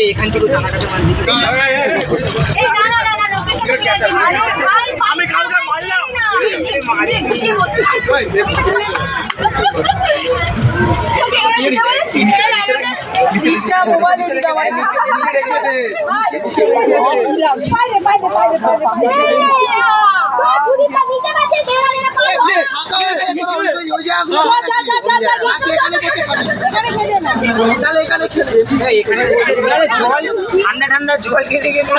এখান থেকে আমি কালকে মারলাম ঠান্ডা ঠান্ডা জল খেতে খেতে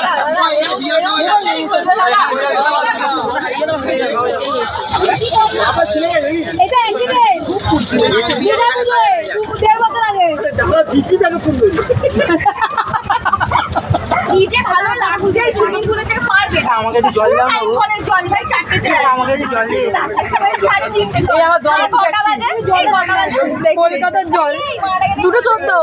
নিজে ভালো লাগছে সুইমিং পুলে থেকে পারবে আমাকে একটু জল দাও জল ভাই চারটে আমাকে একটু জল দিয়ে সাড়ে তিনটে আমার দম কলকাতার জল 2:14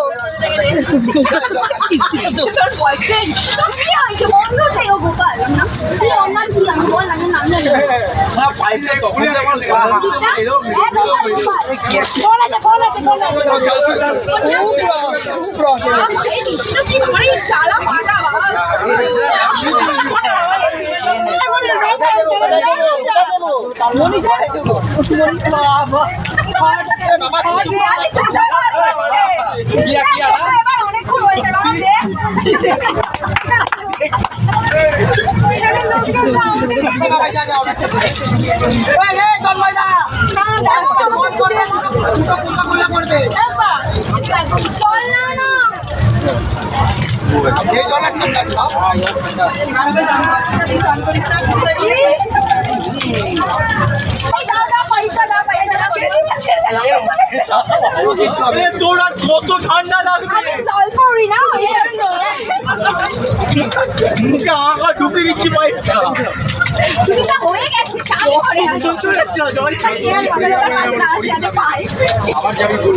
দুটোর বয়ফ্রেন্ড কি হয়েছে বন্ধু থেকে ও গোপাল কি অন্যান্য কি আমি বল আমি নাম জানি না পাইপটা কখন আমার কি করে চালা পাটা বাবা অনেকক্ষণ হয়েছে চল না তোরা কত ঠান্ডা লাগবে জলপরি না মুখে আগা ঢুকে দিচ্ছি পাইপটা হয়ে গেছে আবার যাবি জল